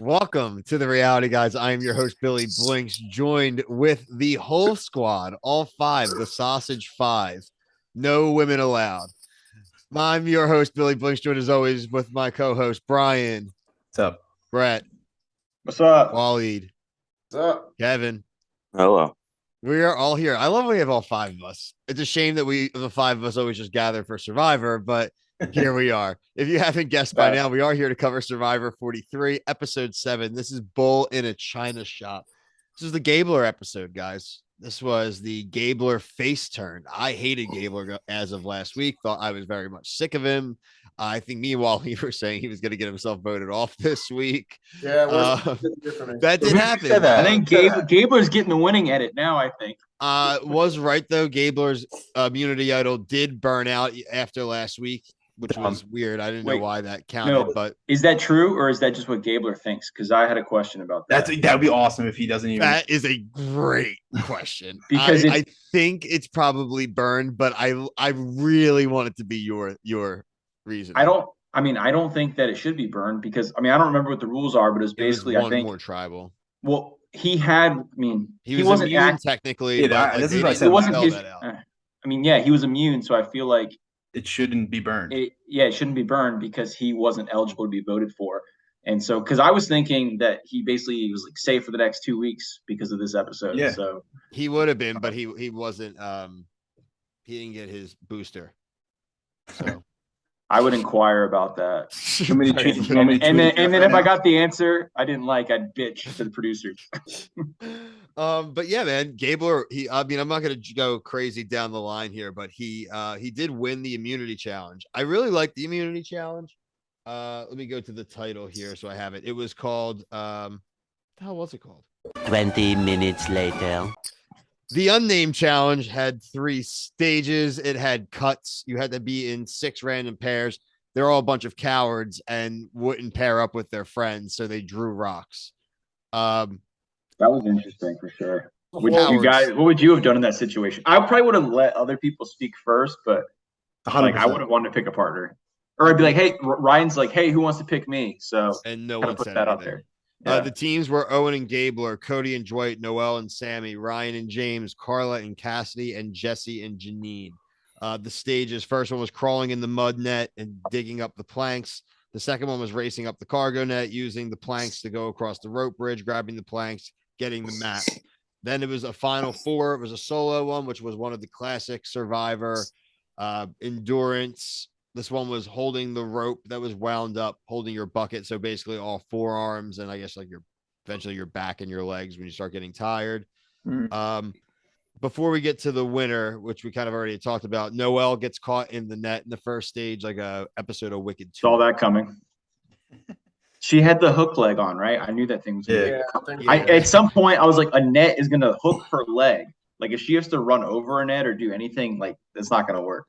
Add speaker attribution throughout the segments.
Speaker 1: Welcome to the Reality Guys. I am your host, Billy Blinks, joined with the whole squad, all five, the Sausage Five. No women allowed. I'm your host, Billy Blinks, joined as always with my co-host, Brian.
Speaker 2: What's up?
Speaker 1: Brett.
Speaker 3: What's up?
Speaker 1: Waleed.
Speaker 3: What's up?
Speaker 1: Kevin.
Speaker 4: Hello.
Speaker 1: We are all here. I love when we have all five of us. It's a shame that the five of us always just gather for Survivor, but here we are. If you haven't guessed by now, we are here to cover Survivor 43, episode 7. This is Bull in a China Shop. This is the Gabler episode, guys. This was the Gabler face turn. I hated Gabler as of last week. Thought I was very much sick of him. I think meanwhile, we were saying he was going to get himself voted off this week.
Speaker 3: Yeah,
Speaker 1: that did happen.
Speaker 3: I think Gabler's getting the winning edit now, I think.
Speaker 1: Was right, though. Gabler's immunity idol did burn out after last week, which was weird. I didn't know why that counted, but
Speaker 3: is that true or is that just what Gabler thinks? Because I had a question about that.
Speaker 2: That'd be awesome if he doesn't even.
Speaker 1: That is a great question.
Speaker 3: Because
Speaker 1: I think it's probably burned, but I really want it to be your reason.
Speaker 3: I don't think that it should be burned because I don't remember what the rules are, but it was basically
Speaker 1: I think more tribal.
Speaker 3: Well, he wasn't
Speaker 1: immune technically.
Speaker 2: Yeah, this is what I said.
Speaker 3: It wasn't his. He was immune, so I feel like
Speaker 2: it shouldn't be burned.
Speaker 3: It shouldn't be burned because he wasn't eligible to be voted for. And so, because I was thinking that he basically was like safe for the next 2 weeks because of this episode.
Speaker 2: Yeah.
Speaker 3: So
Speaker 1: he would have been, but he wasn't. He didn't get his booster. So
Speaker 3: I would inquire about that.
Speaker 2: And
Speaker 3: then if I got the answer I didn't like, I'd bitch to the producers.
Speaker 1: But yeah, man, Gabler, I'm not going to go crazy down the line here, but he did win the immunity challenge. I really like the immunity challenge. Let me go to the title here. So I have it. It was called, what the hell was it called?
Speaker 4: 20 minutes later.
Speaker 1: The unnamed challenge had 3 stages. It had cuts. You had to be in 6 random pairs. They're all a bunch of cowards and wouldn't pair up with their friends. So they drew rocks.
Speaker 3: That was interesting for sure. What would you have done in that situation? I probably would have let other people speak first, but I wouldn't want to pick a partner. Or I'd be like, hey, Ryan's like, hey, who wants to pick me? So
Speaker 1: and no one
Speaker 3: put that out there.
Speaker 1: Yeah. The teams were Owen and Gabler, Cody and Dwight, Noel and Sammy, Ryan and James, Carla and Cassidy, and Jesse and Janine. The stages, first one was crawling in the mud net and digging up the planks. The second one was racing up the cargo net, using the planks to go across the rope bridge, grabbing the planks, getting the map. Then it was a final 4. It was a solo one, which was one of the classic Survivor endurance. This one was holding the rope that was wound up, holding your bucket. So basically all forearms and I guess like eventually your back and your legs when you start getting tired. Before we get to the winner, which we kind of already talked about, Noelle gets caught in the net in the first stage, like a episode of Wicked 2.
Speaker 3: Saw that coming. She had the hook leg on, right? I knew that thing was at some point I was like, a net is gonna hook her leg. Like if she has to run over a net or do anything, like that's not gonna work.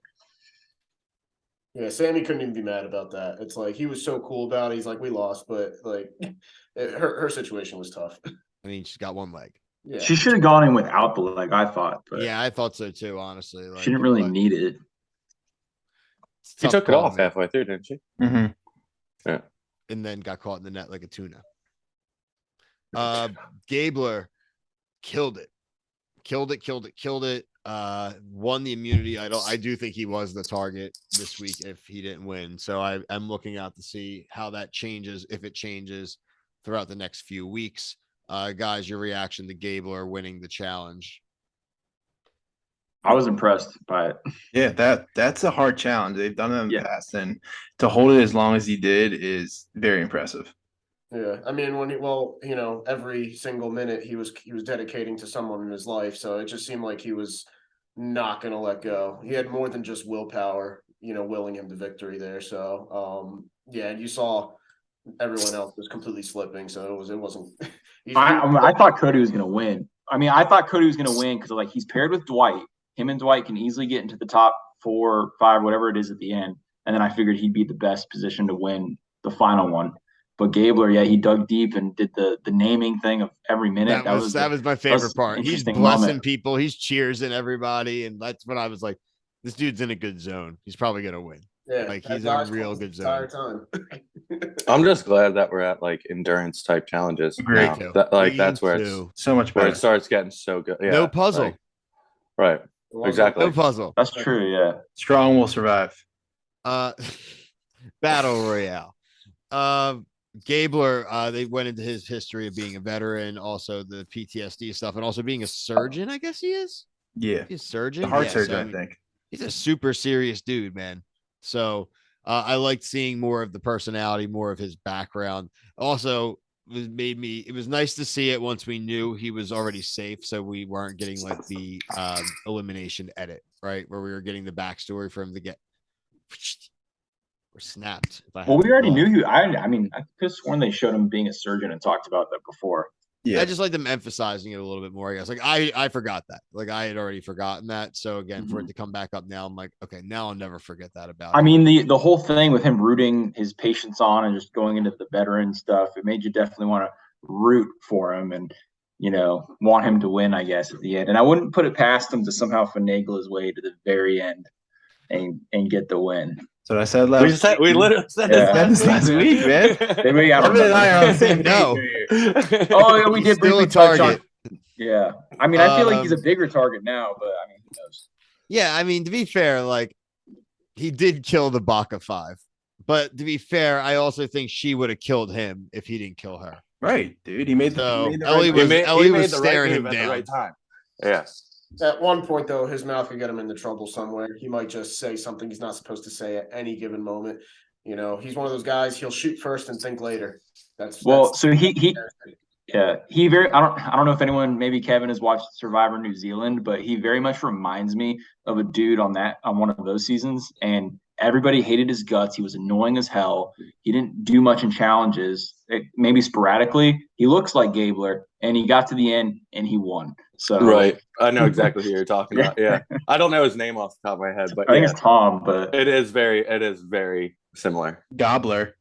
Speaker 5: Yeah, Sammy couldn't even be mad about that. It's like he was so cool about it. He's like, we lost, but like her situation was tough.
Speaker 1: I mean, she's got one leg.
Speaker 5: Yeah,
Speaker 3: she should have gone in without the leg, I thought. But
Speaker 1: yeah, I thought so too, honestly. Like,
Speaker 3: she didn't really need it.
Speaker 4: She took it off halfway through, didn't she?
Speaker 2: Mm-hmm.
Speaker 4: Yeah.
Speaker 1: And then got caught in the net like a tuna. Gabler killed it. Won the immunity idol. I do think he was the target this week if he didn't win. So I'm looking out to see how that changes, if it changes throughout the next few weeks. Guys, your reaction to Gabler winning the challenge?
Speaker 3: I was impressed by it.
Speaker 2: Yeah, that's a hard challenge. They've done it in the past, and to hold it as long as he did is very impressive.
Speaker 5: Yeah, I mean, every single minute he was dedicating to someone in his life, so it just seemed like he was not going to let go. He had more than just willpower, willing him to victory there. So, and you saw everyone else was completely slipping, so it wasn't.
Speaker 3: I thought Cody was going to win. I thought Cody was going to win because like he's paired with Dwight. Him and Dwight can easily get into the top 4, 5, whatever it is at the end, and then I figured he'd be the best position to win the final one. But Gabler, he dug deep and did the naming thing of every minute.
Speaker 1: That was my favorite part. He's blessing people. He's cheersing everybody. And that's when I was like, this dude's in a good zone. He's probably going to win.
Speaker 5: Yeah.
Speaker 1: Like he's in a real good zone.
Speaker 5: Entire time.
Speaker 4: I'm just glad that we're at like endurance type challenges
Speaker 2: Great.
Speaker 4: now. That, like that's where it's
Speaker 2: so much
Speaker 4: where
Speaker 2: better.
Speaker 4: it starts getting so good. Yeah,
Speaker 1: No puzzle.
Speaker 4: like, right. Exactly.
Speaker 1: No puzzle.
Speaker 3: That's true. Yeah.
Speaker 2: Strong will survive.
Speaker 1: Battle Royale. Gabler, they went into his history of being a veteran, also the PTSD stuff, and also being a surgeon. I guess he is.
Speaker 2: Yeah,
Speaker 1: He's a surgeon.
Speaker 2: the heart
Speaker 1: Yeah,
Speaker 2: surgeon,
Speaker 1: so,
Speaker 2: I think.
Speaker 1: He's a super serious dude, man. So I liked seeing more of the personality, more of his background. Also, it was nice to see it once we knew he was already safe, so we weren't getting like the elimination edit, right, where we were getting the backstory for him to get or snapped.
Speaker 3: Well, we already knew you. I mean, I could have sworn they showed him being a surgeon and talked about that before.
Speaker 1: Yeah, I just like them emphasizing it a little bit more. I guess like I forgot that. Like I had already forgotten that. So again, for it to come back up now, I'm like, okay, now I'll never forget that about.
Speaker 3: I mean, the whole thing with him rooting his patients on and just going into the veteran stuff, it made you definitely want to root for him and want him to win, I guess, at the end. And I wouldn't put it past him to somehow finagle his way to the very end and get the win.
Speaker 2: So I said last.
Speaker 4: We literally said
Speaker 2: this last week, man.
Speaker 3: Maybe I
Speaker 2: are on the same
Speaker 3: page. Oh, yeah, we did briefly touch on. Yeah, I mean, I feel like he's a bigger target now, but I mean, who knows?
Speaker 1: Yeah, I mean, to be fair, like he did kill the Baka 5, but to be fair, I also think she would have killed him if he didn't kill her.
Speaker 2: Right, dude. He made
Speaker 1: Ellie was staring him down
Speaker 4: at the right time. Yeah.
Speaker 5: At one point, though, his mouth could get him into trouble somewhere. He might just say something he's not supposed to say at any given moment. He's one of those guys. He'll shoot first and think later.
Speaker 3: So he very. I don't know if anyone, maybe Kevin, has watched Survivor New Zealand, but he very much reminds me of a dude on one of those seasons, and everybody hated his guts. He was annoying as hell. He didn't do much in challenges, maybe sporadically. He looks like Gabler, and he got to the end and he won. So
Speaker 4: right, I know exactly who you're talking about. Yeah, I don't know his name off the top of my head, but
Speaker 3: I think it's Tom. But
Speaker 4: it is very similar.
Speaker 2: Gabler.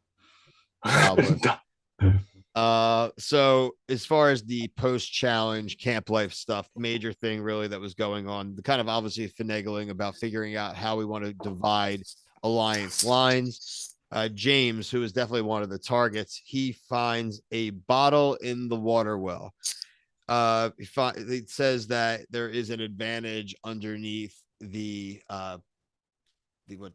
Speaker 1: So as far as the post-challenge camp life stuff, major thing really that was going on, the kind of obviously finagling about figuring out how we want to divide alliance lines. James, who is definitely one of the targets, he finds a bottle in the water well. It says that there is an advantage underneath the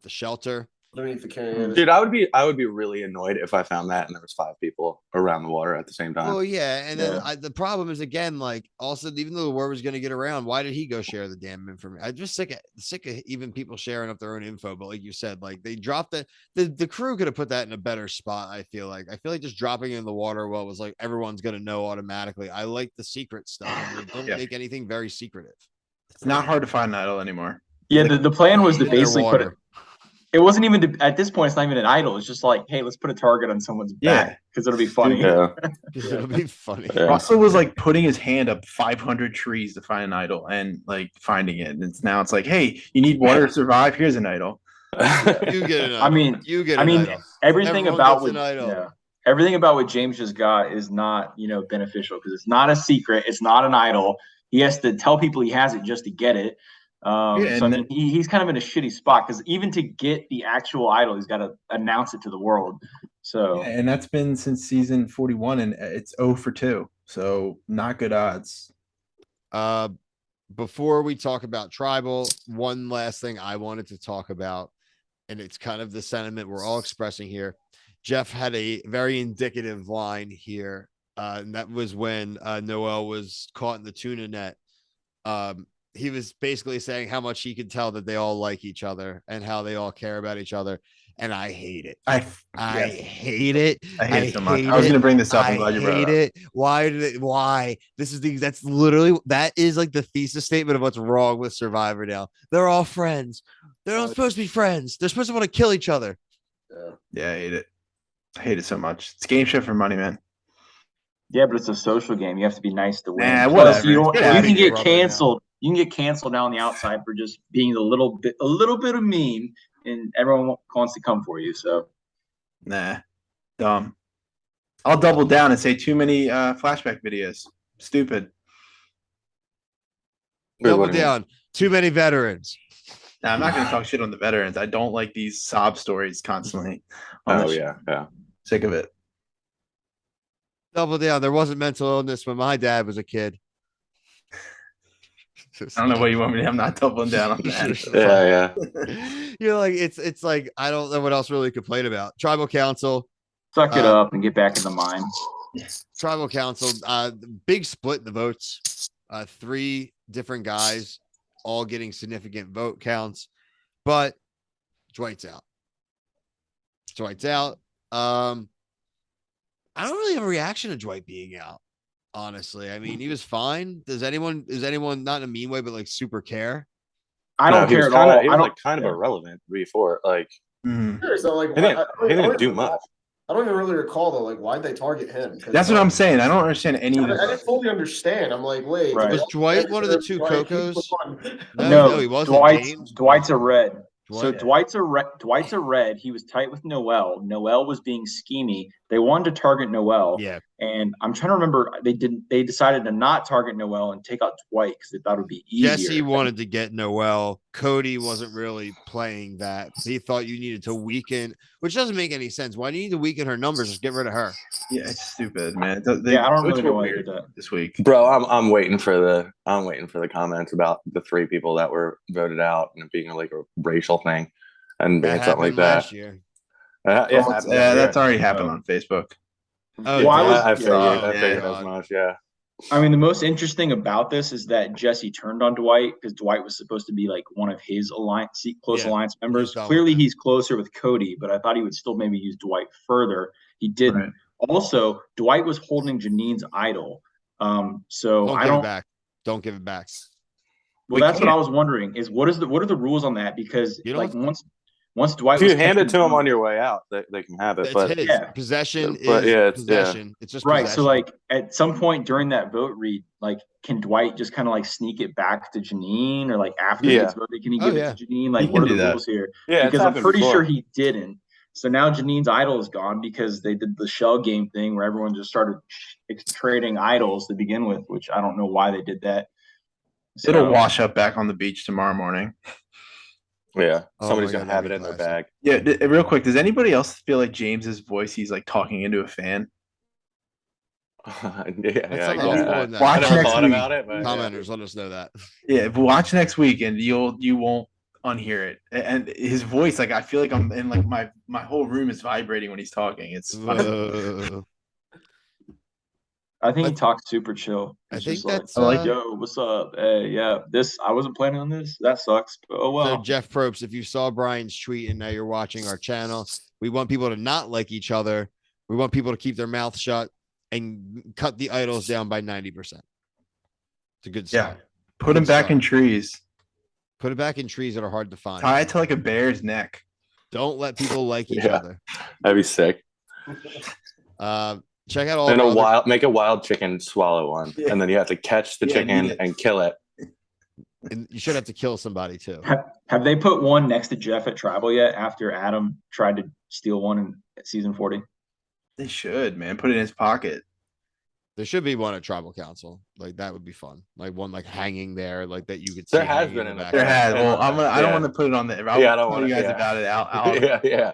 Speaker 1: shelter.
Speaker 5: Underneath the can.
Speaker 4: Dude, I would be really annoyed if I found that and there was 5 people around the water at the same time.
Speaker 1: Oh yeah, and then the problem is again, like also even though the word was going to get around, why did he go share the damn information? I'm just sick of even people sharing up their own info. But like you said, like they dropped the crew could have put that in a better spot. I feel like just dropping it in the water well was like everyone's going to know automatically. I like the secret stuff. And don't make anything very secretive.
Speaker 2: It's not hard to find an idol anymore.
Speaker 3: Yeah, the plan was to basically put it. It wasn't even at this point. It's not even an idol. It's just like, hey, let's put a target on someone's back because it'll be funny.
Speaker 4: Yeah,
Speaker 1: it'll be funny.
Speaker 2: Yeah. Russell was like putting his hand up 500 trees to find an idol and like finding it. And now it's like, hey, you need water to survive. Here's an idol.
Speaker 1: You get an idol. Idol.
Speaker 3: Everything about what James just got is not beneficial because it's not a secret. It's not an idol. He has to tell people he has it just to get it. He's kind of in a shitty spot because even to get the actual idol, he's got to announce it to the world. So
Speaker 2: and that's been since season 41, and it's 0 for 2. So not good odds.
Speaker 1: Before we talk about tribal, one last thing I wanted to talk about, and it's kind of the sentiment we're all expressing here. Jeff had a very indicative line here, and that was when Noel was caught in the tuna net. He was basically saying how much he could tell that they all like each other and how they all care about each other. And I hate it. I hate it.
Speaker 2: I hate it so much. I was going to bring this up. I'm glad you brought it up.
Speaker 1: Why? That's literally, that is like the thesis statement of what's wrong with Survivor now. They're all friends. They're not supposed to be friends. They're supposed to want to kill each other.
Speaker 2: Yeah, I hate it. I hate it so much. It's game show for money, man. Yeah,
Speaker 3: but it's a social game. You have to be nice to win.
Speaker 2: Nah, whatever.
Speaker 3: You can get canceled. You can get canceled now on the outside for just being a little bit of mean, and everyone wants to come for you. So,
Speaker 2: nah, dumb. I'll double down and say too many flashback videos. Stupid.
Speaker 1: Double down. Too many veterans.
Speaker 2: Nah, I'm not going to talk shit on the veterans. I don't like these sob stories constantly.
Speaker 4: Yeah.
Speaker 2: Sick of it.
Speaker 1: Double down. There wasn't mental illness when my dad was a kid.
Speaker 2: I don't know what you want me to. I'm not doubling down on that.
Speaker 4: Yeah.
Speaker 1: You're like, it's like, I don't know what else really to complain about. Tribal council,
Speaker 3: Suck it up and get back in the mine.
Speaker 1: tribal council, big split in the votes. 3 different guys all getting significant vote counts, but Dwight's out. Dwight's out. I don't really have a reaction to Dwight being out. Honestly, I mean, he was fine. Does anyone not in a mean way, but like super care?
Speaker 3: I don't
Speaker 4: he
Speaker 3: care
Speaker 4: was
Speaker 3: at all.
Speaker 4: He
Speaker 3: I
Speaker 4: was
Speaker 3: don't.
Speaker 4: like kind of irrelevant before. Like
Speaker 5: Sure, so like,
Speaker 4: he didn't do much.
Speaker 5: I don't even really recall though. Like, why'd they target him?
Speaker 2: That's what I'm saying. I don't understand any of
Speaker 5: I
Speaker 2: this.
Speaker 5: didn't fully understand. I'm like, wait,
Speaker 3: Right.
Speaker 1: Was Dwight one of the 2
Speaker 5: Dwight,
Speaker 1: Cocos?
Speaker 5: No,
Speaker 1: No, he wasn't.
Speaker 3: Dwight's a red. So
Speaker 1: Dwight.
Speaker 3: Dwight's a red. He was tight with Noel. Noel was being schemy. They wanted to target Noel.
Speaker 1: Yeah.
Speaker 3: And I'm trying to remember, they decided to not target Noel and take out Dwight because they thought it would be easier.
Speaker 1: Jesse wanted to get Noel. Cody wasn't really playing that. He thought you needed to weaken, which doesn't make any sense. Why do you need to weaken her numbers? Just get rid of her.
Speaker 2: Yeah, it's stupid, man.
Speaker 3: I don't really know why they did that
Speaker 2: this week,
Speaker 4: Bro, I'm waiting for the comments about the 3 people that were voted out and it being like a racial thing and being
Speaker 1: That
Speaker 4: something like
Speaker 1: happened
Speaker 4: that.
Speaker 1: last year.
Speaker 2: That's already happened on Facebook.
Speaker 1: Oh,
Speaker 3: Well,
Speaker 4: I figured
Speaker 1: God.
Speaker 4: as much. Yeah.
Speaker 3: I mean, the most interesting about this is that Jesse turned on Dwight because Dwight was supposed to be like one of his close alliance members.
Speaker 1: He fell
Speaker 3: Clearly,
Speaker 1: with that.
Speaker 3: he's closer with Cody, but I thought he would still maybe use Dwight further. He didn't.
Speaker 2: Right.
Speaker 3: Also, Dwight was holding Janine's idol. So
Speaker 1: Don't
Speaker 3: I
Speaker 1: give
Speaker 3: don't.
Speaker 1: it back. Don't give it back.
Speaker 3: Well, that's what I was wondering: is what are the rules on that? Because
Speaker 1: You
Speaker 3: like
Speaker 1: don't-
Speaker 3: once Dwight,
Speaker 4: If you
Speaker 3: was
Speaker 4: hand it to
Speaker 3: catching-
Speaker 4: them on your way out, they can have it.
Speaker 1: It's
Speaker 4: But
Speaker 1: his.
Speaker 3: Yeah.
Speaker 1: Possession
Speaker 4: But
Speaker 1: is
Speaker 4: yeah,
Speaker 1: possession. It's just
Speaker 3: right.
Speaker 1: possession.
Speaker 3: So like at some point during that vote read, like can Dwight just kind of like sneak it back to Janine, or like after he
Speaker 4: Yeah.
Speaker 3: gets voted, can he
Speaker 1: Oh,
Speaker 3: give
Speaker 1: yeah.
Speaker 3: it to Janine?
Speaker 2: He
Speaker 3: Like
Speaker 2: can
Speaker 3: what are
Speaker 2: do
Speaker 3: the
Speaker 2: that.
Speaker 3: rules here?
Speaker 4: yeah,
Speaker 3: Because I'm pretty sure he didn't. So now Janine's idol is gone because they did the shell game thing where everyone just started trading idols to begin with, which I don't know why they did that. So,
Speaker 2: It'll wash up back on the beach tomorrow morning.
Speaker 4: Yeah,
Speaker 1: Oh
Speaker 4: somebody's
Speaker 1: my
Speaker 4: gonna
Speaker 1: God,
Speaker 4: have it
Speaker 1: that'd
Speaker 4: in
Speaker 1: be
Speaker 4: their bag.
Speaker 2: Yeah, real quick. Does anybody else feel like James's voice? He's like talking into a fan.
Speaker 1: Let's have a
Speaker 4: I
Speaker 1: vote on that.
Speaker 2: Watch
Speaker 4: I never
Speaker 2: next
Speaker 4: thought
Speaker 2: week.
Speaker 4: about it, but
Speaker 1: Commenters, let us know that.
Speaker 2: Yeah, but watch next week and you won't unhear it. And his voice, like I feel like I'm in like my whole room is vibrating when he's talking. It's
Speaker 3: I think he talks super chill.
Speaker 1: I
Speaker 3: It's
Speaker 1: think
Speaker 3: just like,
Speaker 1: that's,
Speaker 3: yo, what's up? Hey, yeah, this I wasn't planning on this. That sucks. But oh well.
Speaker 1: So Jeff Probst, if you saw Brian's tweet and now you're watching our channel, we want people to not like each other. We want people to keep their mouth shut and cut the idols down by 90%. It's a good start.
Speaker 2: Put him back in trees.
Speaker 1: Put it back in trees that are hard to find.
Speaker 2: Tie it to like a bear's neck.
Speaker 1: Don't let people like each
Speaker 4: Yeah.
Speaker 1: other.
Speaker 4: that'd be sick.
Speaker 1: Check out all
Speaker 4: And
Speaker 1: of our other-
Speaker 4: make a wild chicken swallow one,
Speaker 2: Yeah.
Speaker 4: and then you have to catch the
Speaker 2: Yeah,
Speaker 4: chicken
Speaker 2: eat it.
Speaker 4: and kill it.
Speaker 1: and you should have to kill somebody too.
Speaker 3: Have they put one next to Jeff at Tribal yet? After Adam tried to steal one in season 40.
Speaker 2: They should, man. Put it in his pocket.
Speaker 1: There should be one at Tribal Council. Like that would be fun. Like one like hanging there, like that you could see.
Speaker 4: There has
Speaker 1: hanging
Speaker 4: been in the
Speaker 1: back.
Speaker 2: There has. Well, I don't
Speaker 4: Yeah.
Speaker 2: want to put it on the. I'll
Speaker 4: Yeah, I don't
Speaker 2: tell
Speaker 4: want
Speaker 2: you
Speaker 4: to-
Speaker 2: guys
Speaker 4: yeah.
Speaker 2: about it. I'll
Speaker 4: yeah.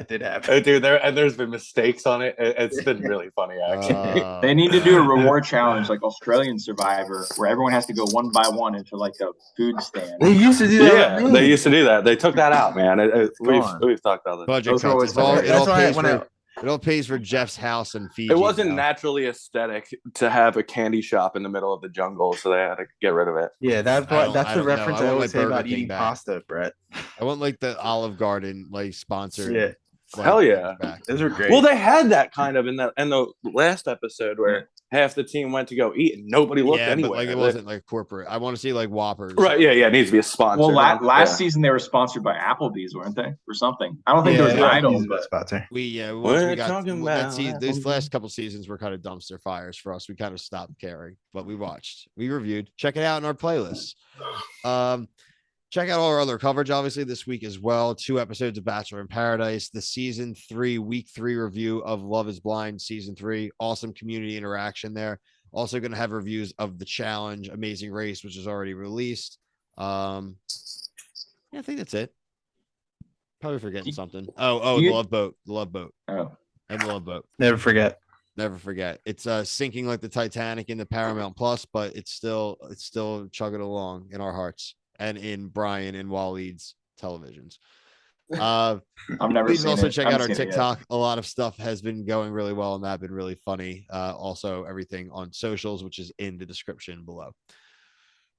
Speaker 2: it did happen.
Speaker 4: Dude, there's been mistakes on it. It's been really funny, actually.
Speaker 3: They need to do a reward challenge like Australian Survivor, where everyone has to go one by one into like a food stand.
Speaker 2: They used to do that.
Speaker 4: Yeah, they used to do that. They took that out, man.
Speaker 2: gone.
Speaker 4: We've talked about this.
Speaker 1: Budget
Speaker 3: Those are
Speaker 1: cuts.
Speaker 3: always
Speaker 1: It's all,
Speaker 3: hilarious.
Speaker 1: it, all
Speaker 2: That's why
Speaker 1: pays
Speaker 2: when
Speaker 1: for, it all pays for Jeff's house and Fiji.
Speaker 4: It wasn't
Speaker 1: now.
Speaker 4: naturally aesthetic to have a candy shop in the middle of the jungle, so they had to get rid of it.
Speaker 2: Yeah, that's
Speaker 1: I don't
Speaker 2: the
Speaker 1: know.
Speaker 2: reference
Speaker 1: I
Speaker 2: I
Speaker 1: want
Speaker 2: always
Speaker 1: my
Speaker 2: say about
Speaker 1: Burger King
Speaker 2: eating
Speaker 1: back.
Speaker 2: pasta, Brett.
Speaker 1: I want like the Olive Garden like sponsored.
Speaker 2: Yeah,
Speaker 1: like,
Speaker 4: Hell yeah.
Speaker 1: back.
Speaker 2: those are great.
Speaker 4: Well, they had that kind of in the last episode where half the team went to go eat and nobody looked
Speaker 1: Yeah,
Speaker 4: anywhere.
Speaker 1: but like it wasn't like corporate. I want to see like Whoppers.
Speaker 4: Right? Yeah, yeah. It needs to be a sponsor.
Speaker 3: Well,
Speaker 4: man.
Speaker 3: last season they were sponsored by Applebee's, weren't they, or something? I don't think there was an
Speaker 2: Yeah,
Speaker 3: idol,
Speaker 2: he's the
Speaker 3: but
Speaker 2: best sponsor.
Speaker 1: Once
Speaker 4: We're
Speaker 1: we got
Speaker 4: talking
Speaker 1: that
Speaker 4: about
Speaker 1: season, these
Speaker 4: Applebee's.
Speaker 1: last couple seasons were kind of dumpster fires for us. We kind of stopped caring, but we watched, we reviewed. Check it out in our playlists. Check out all our other coverage, obviously, this week as well. 2 episodes of Bachelor in Paradise, the season 3, week 3 review of Love is Blind, season 3. Awesome community interaction there. Also going to have reviews of The Challenge, Amazing Race, which is already released. Yeah, I think that's it. Probably forgetting something. Oh,
Speaker 3: you-
Speaker 1: the Love Boat. The Love Boat.
Speaker 3: oh.
Speaker 1: and the Love Boat.
Speaker 2: Never forget.
Speaker 1: Never forget. It's sinking like the Titanic in the Paramount Plus, but it's still chugging along in our hearts and in Brian and Waleed's televisions.
Speaker 3: I've never
Speaker 1: Please
Speaker 3: seen
Speaker 1: also
Speaker 3: it.
Speaker 1: check
Speaker 3: I
Speaker 1: out
Speaker 3: haven't
Speaker 1: our
Speaker 3: seen it yet.
Speaker 1: TikTok. A lot of stuff has been going really well, and that been really funny. Also, everything on socials, which is in the description below.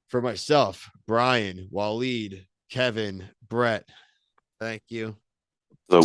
Speaker 1: For myself, Brian, Waleed, Kevin, Brett, thank you.
Speaker 4: So